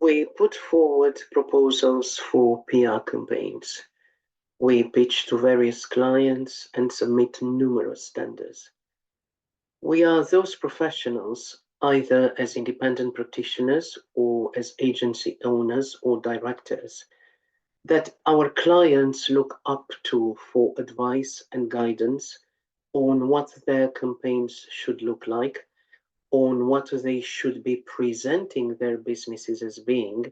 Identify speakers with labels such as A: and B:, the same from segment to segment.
A: We put forward proposals for PR campaigns. We pitch to various clients and submit numerous tenders. We are those professionals, either as independent practitioners or as agency owners or directors, that our clients look up to for advice and guidance on what their campaigns should look like, on what they should be presenting their businesses as being,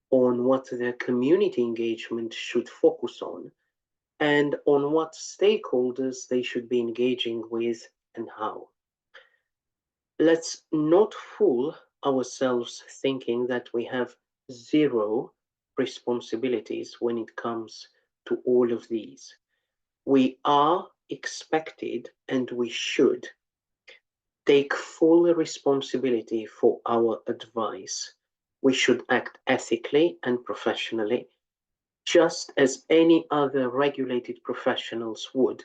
A: on what their community engagement should focus on, and on what stakeholders they should be engaging with and how. Let's not fool ourselves thinking that we have zero responsibilities when it comes to all of these. We are expected and we should take full responsibility for our advice. We should act ethically and professionally, just as any other regulated professionals would,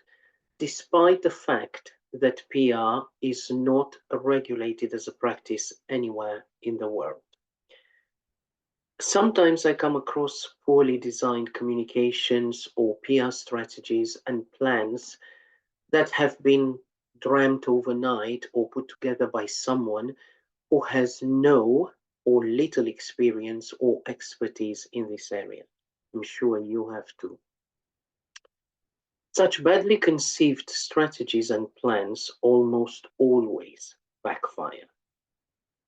A: despite the fact that PR is not regulated as a practice anywhere in the world. Sometimes I come across poorly designed communications or PR strategies and plans that have been dreamt overnight or put together by someone who has no or little experience or expertise in this area. I'm sure you have too. Such badly conceived strategies and plans almost always backfire.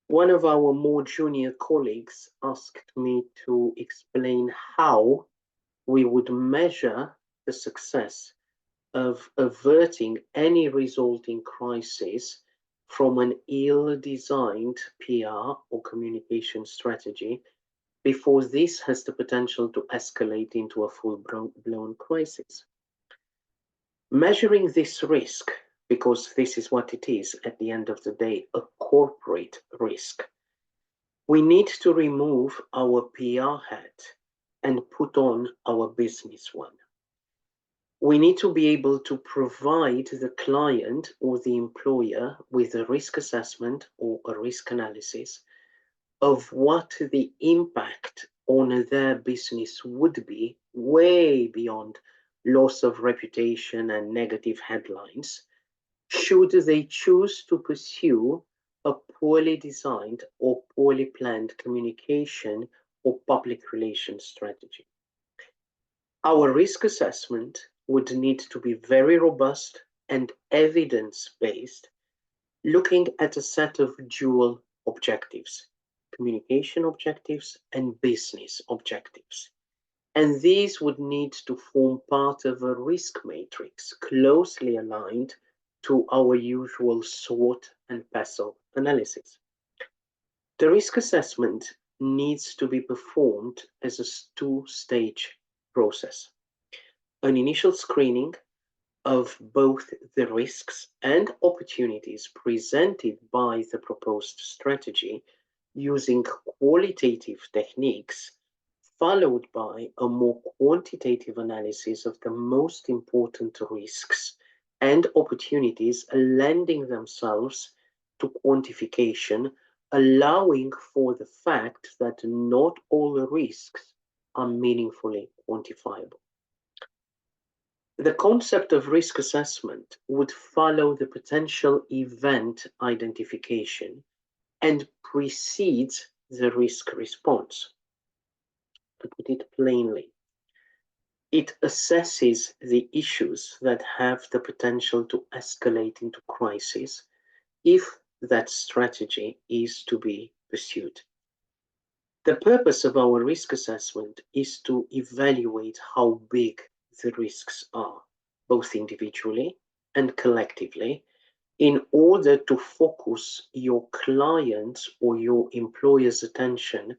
A: One of our more junior colleagues asked me to explain how we would measure the success of averting any resulting crisis from an ill-designed PR or communication strategy before this has the potential to escalate into a full-blown crisis. Measuring this risk, because this is what it is at the end of the day, a corporate risk, we need to remove our PR hat and put on our business one. We need to be able to provide the client or the employer with a risk assessment or a risk analysis of what the impact on their business would be, way beyond loss of reputation and negative headlines, should they choose to pursue a poorly designed or poorly planned communication or public relations strategy. Our risk assessment would need to be very robust and evidence-based, looking at a set of dual objectives, communication objectives and business objectives. And these would need to form part of a risk matrix closely aligned to our usual SWOT and PESTLE analysis. The risk assessment needs to be performed as a two-stage process. An initial screening of both the risks and opportunities presented by the proposed strategy using qualitative techniques, followed by a more quantitative analysis of the most important risks and opportunities lending themselves to quantification, allowing for the fact that not all risks are meaningfully quantifiable. The concept of risk assessment would follow the potential event identification and precedes the risk response. To put it plainly, it assesses the issues that have the potential to escalate into crisis if that strategy is to be pursued. The purpose of our risk assessment is to evaluate how big the risks are, both individually and collectively, in order to focus your client's or your employer's attention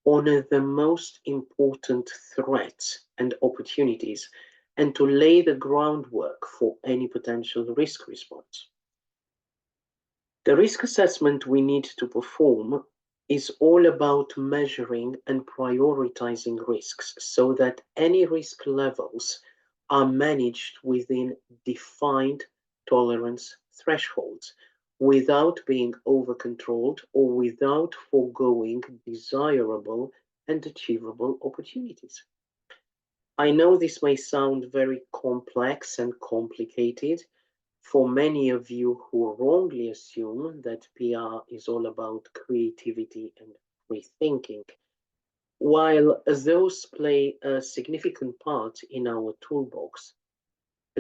A: on the most important threats and opportunities and to lay the groundwork for any potential risk response. The risk assessment we need to perform is all about measuring and prioritizing risks so that any risk levels are managed within defined tolerance thresholds without being over-controlled or without foregoing desirable and achievable opportunities. I know this may sound very complex and complicated for many of you who wrongly assume that PR is all about creativity and free thinking. While those play a significant part in our toolbox,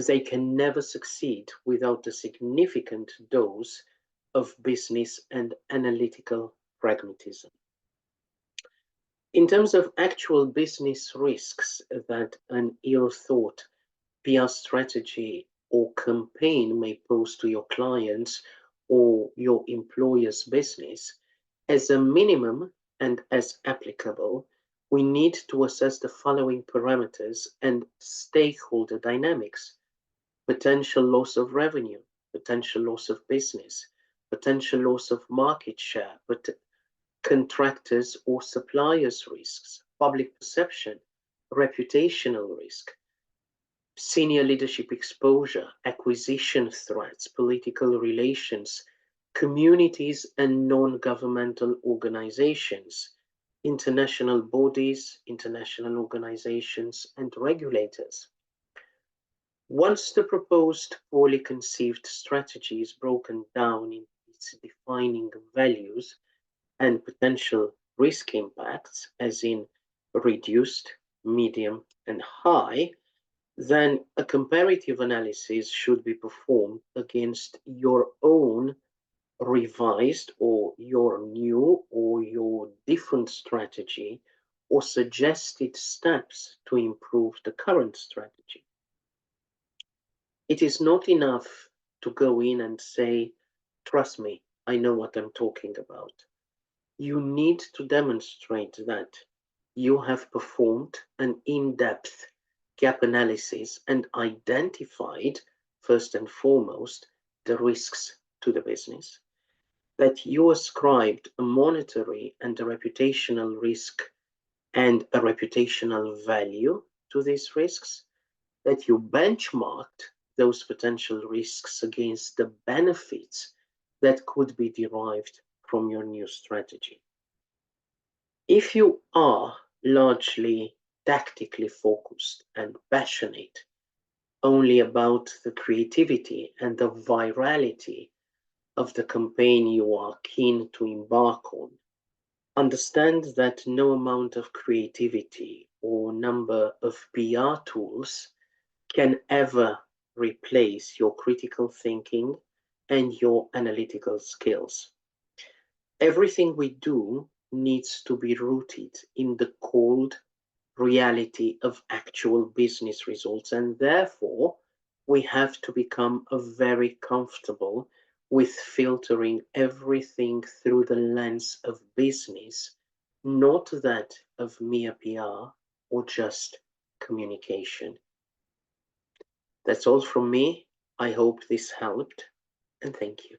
A: they can never succeed without a significant dose of business and analytical pragmatism. In terms of actual business risks that an ill-thought PR strategy or campaign may pose to your clients or your employer's business, as a minimum and as applicable, we need to assess the following parameters and stakeholder dynamics: potential loss of revenue, potential loss of business, potential loss of market share, but contractors or suppliers risks, public perception, reputational risk, senior leadership exposure, acquisition threats, political relations, communities and non-governmental organizations, international bodies, international organizations, and regulators. Once the proposed poorly conceived strategy is broken down into its defining values and potential risk impacts, as in reduced, medium, and high, then a comparative analysis should be performed against your own revised or your new or your different strategy or suggested steps to improve the current strategy. It is not enough to go in and say, trust me, I know what I'm talking about. You need to demonstrate that you have performed an in-depth gap analysis and identified, first and foremost, the risks to the business, that you ascribed a monetary and a reputational risk and a reputational value to these risks, that you benchmarked those potential risks against the benefits that could be derived from your new strategy. If you are largely tactically focused and passionate only about the creativity and the virality of the campaign you are keen to embark on, understand that no amount of creativity or number of PR tools can ever replace your critical thinking and your analytical skills. Everything we do needs to be rooted in the cold reality of actual business results, and therefore we have to become very comfortable with filtering everything through the lens of business, not that of mere PR or just communication. That's all from me. I hope this helped, and thank you.